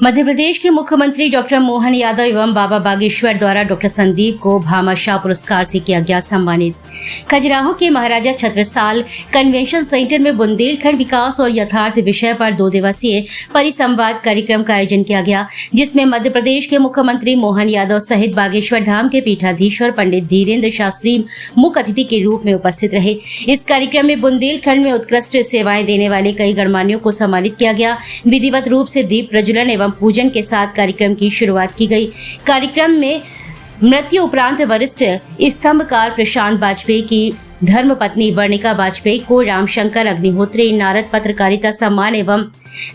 मध्य प्रदेश के मुख्यमंत्री डॉक्टर मोहन यादव एवं बाबा बागेश्वर द्वारा डॉक्टर संदीप को भामाशाह पुरस्कार से किया गया सम्मानित। खजुराहो के महाराजा छत्रसाल कन्वेंशन सेंटर में बुंदेलखंड विकास और यथार्थ विषय पर 2 दिवसीय परिसंवाद कार्यक्रम का आयोजन किया गया, जिसमें मध्य प्रदेश के मुख्यमंत्री मोहन यादव सहित बागेश्वर धाम के पीठाधीश्वर पंडित धीरेन्द्र शास्त्री मुख्य अतिथि के रूप में उपस्थित रहे। इस कार्यक्रम में बुंदेलखंड में उत्कृष्ट सेवाएं देने वाले कई गणमान्यों को सम्मानित किया गया। विधिवत रूप से दीप प्रज्वलन एवं पूजन के साथ कार्यक्रम की शुरुआत की गई। कार्यक्रम में मृत्यु उपरांत वरिष्ठ स्तंभकार प्रशांत वाजपेयी की धर्मपत्नी वर्णिका वाजपेयी को रामशंकर अग्निहोत्री नारद पत्रकारिता सम्मान एवं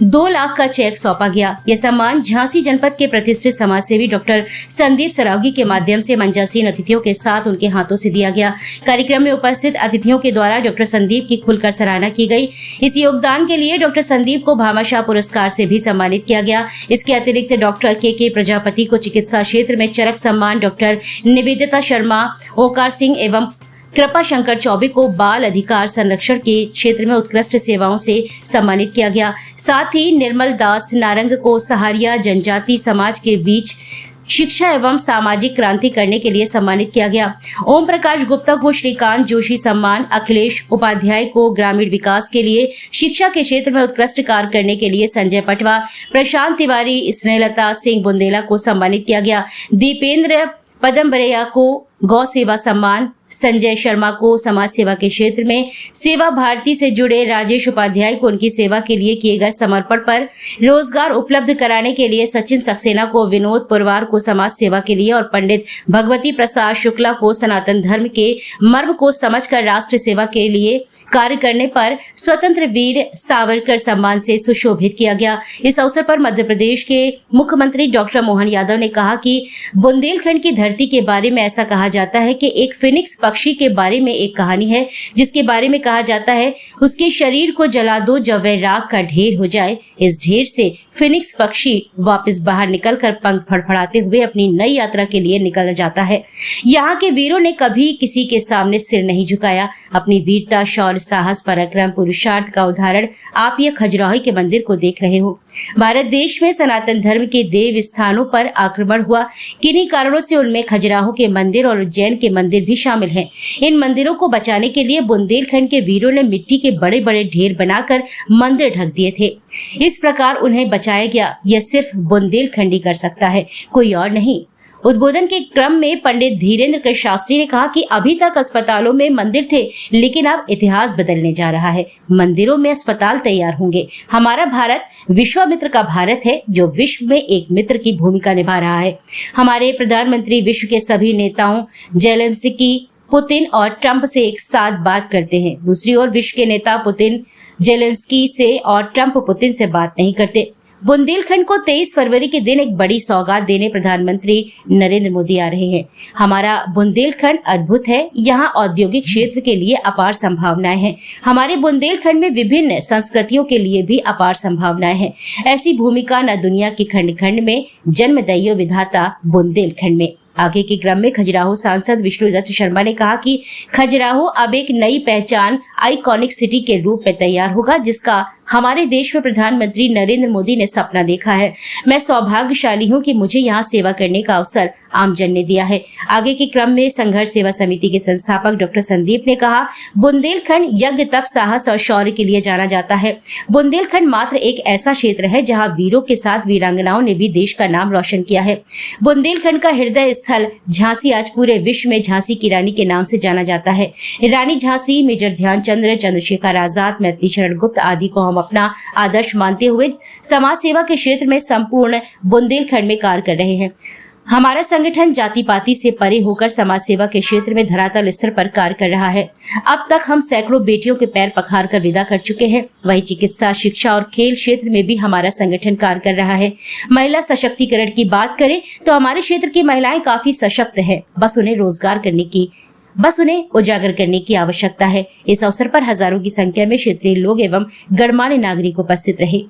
2 लाख का चेक सौंपा गया। यह सम्मान झांसी जनपद के प्रतिष्ठित समाजसेवी डॉक्टर संदीप सरावगी के माध्यम से मंचासीन अतिथियों के साथ उनके हाथों से दिया गया। कार्यक्रम में उपस्थित अतिथियों के द्वारा डॉक्टर संदीप की खुलकर सराहना की गई। इस योगदान के लिए डॉक्टर संदीप को भामाशाह पुरस्कार से भी सम्मानित किया गया। इसके अतिरिक्त डॉक्टर के प्रजापति को चिकित्सा क्षेत्र में चरक सम्मान, डॉक्टर निवेदिता शर्मा, ओंकार सिंह एवं कृपा शंकर चौबे को बाल अधिकार संरक्षण के क्षेत्र में उत्कृष्ट सेवाओं से सम्मानित किया गया। साथ ही निर्मल दास नारंग को सहारिया जनजाति समाज के बीच शिक्षा एवं सामाजिक क्रांति करने के लिए सम्मानित किया गया। ओम प्रकाश गुप्ता को श्रीकांत जोशी सम्मान, अखिलेश उपाध्याय को ग्रामीण विकास के लिए शिक्षा के क्षेत्र में उत्कृष्ट कार्य करने के लिए संजय पटवा, प्रशांत तिवारी, स्नेहलता सिंह बुंदेला को सम्मानित किया गया। दीपेंद्र पदम्बरैया को गौ सेवा सम्मान, संजय शर्मा को समाज सेवा के क्षेत्र में सेवा भारती से जुड़े, राजेश उपाध्याय को उनकी सेवा के लिए किए गए समर्पण पर रोजगार उपलब्ध कराने के लिए, सचिन सक्सेना को, विनोद पुरवार को समाज सेवा के लिए और पंडित भगवती प्रसाद शुक्ला को सनातन धर्म के मर्म को समझकर राष्ट्र सेवा के लिए कार्य करने पर स्वतंत्र वीर सावरकर सम्मान से सुशोभित किया गया। इस अवसर पर मध्य प्रदेश के मुख्यमंत्री डॉक्टर मोहन यादव ने कहा कि बुंदेलखंड की धरती के बारे में ऐसा कहा जाता है कि एक फिनिक्स पक्षी के बारे में एक कहानी है, जिसके बारे में कहा जाता है उसके शरीर को जला दो जब वह राख का ढेर हो जाए। इस ढेर से फिनिक्स पक्षी वापस बाहर निकलकर पंख फड़फड़ाते हुए अपनी नई यात्रा के लिए निकल जाता है। यहाँ के वीरों ने कभी किसी के सामने सिर नहीं झुकाया। अपनी वीरता, शौर्य, साहस, पराक्रम, पुरुषार्थ का उदाहरण आप ये खजुराहो के मंदिर को देख रहे हो। भारत देश में सनातन धर्म के देव स्थानों पर आक्रमण हुआ। किन्हीं कारणों से उनमें खजुराहो के मंदिर और उज्जैन के मंदिर भी शामिल हैं। इन मंदिरों को बचाने के लिए बुंदेलखंड के वीरों ने मिट्टी के बड़े बड़े ढेर बनाकर मंदिर ढक दिए थे। इस प्रकार उन्हें बचाया गया। यह सिर्फ बुंदेलखंड ही कर सकता है, कोई और नहीं। उद्बोधन के क्रम में पंडित धीरेन्द्र शास्त्री ने कहा कि अभी तक अस्पतालों में मंदिर थे, लेकिन अब इतिहास बदलने जा रहा है। मंदिरों में अस्पताल तैयार होंगे। हमारा भारत विश्वामित्र का भारत है, जो विश्व में एक मित्र की भूमिका निभा रहा है। हमारे प्रधानमंत्री विश्व के सभी नेताओं जेलेंस्की, पुतिन और ट्रंप से एक साथ बात करते हैं। दूसरी ओर विश्व के नेता पुतिन जेलेंस्की से और ट्रंप पुतिन से बात नहीं करते। बुंदेलखंड को 23 फरवरी के दिन एक बड़ी सौगात देने प्रधानमंत्री नरेंद्र मोदी आ रहे हैं। हमारा बुंदेलखंड अद्भुत है। यहाँ औद्योगिक क्षेत्र के लिए अपार संभावनाएं हैं। हमारे बुंदेलखंड में विभिन्न संस्कृतियों के लिए भी अपार संभावनाएं हैं। ऐसी भूमिका न दुनिया के खंड खंड में जन्म दइयो विधाता बुंदेलखंड में। आगे के क्रम में खजुराहो सांसद विष्णुदत्त शर्मा ने कहा कि खजुराहो अब एक नई पहचान आइकॉनिक सिटी के रूप में तैयार होगा, जिसका हमारे देश में प्रधानमंत्री नरेंद्र मोदी ने सपना देखा है। मैं सौभाग्यशाली हूं कि मुझे यहां सेवा करने का अवसर आमजन ने दिया है। आगे के क्रम में संघर्ष सेवा समिति के संस्थापक डॉक्टर संदीप ने कहा, बुंदेलखंड यज्ञ, तप, साहस और शौर्य के लिए जाना जाता है। बुंदेलखंड मात्र एक ऐसा क्षेत्र है जहां वीरों के साथ वीरांगनाओं ने भी देश का नाम रोशन किया है। बुंदेलखंड का हृदय स्थल झांसी आज पूरे विश्व में झांसी की रानी के नाम से जाना जाता है। रानी झांसी, मेजर ध्यानचंद्र, चंद्रशेखर आजाद, मैथिली शरण गुप्त आदि को हम अपना आदर्श मानते हुए समाज सेवा के क्षेत्र में संपूर्ण बुंदेलखंड में कार्य कर रहे हैं। हमारा संगठन जाति पाति से परे होकर समाज सेवा के क्षेत्र में धरातल स्तर पर कार्य कर रहा है। अब तक हम सैकड़ों बेटियों के पैर पखार कर विदा कर चुके हैं। वही चिकित्सा, शिक्षा और खेल क्षेत्र में भी हमारा संगठन कार्य कर रहा है। महिला सशक्तिकरण की बात करें तो हमारे क्षेत्र की महिलाएं काफी सशक्त है। बस उन्हें उजागर करने की आवश्यकता है। इस अवसर पर हजारों की संख्या में क्षेत्रीय लोग एवं गणमान्य नागरिक उपस्थित रहे।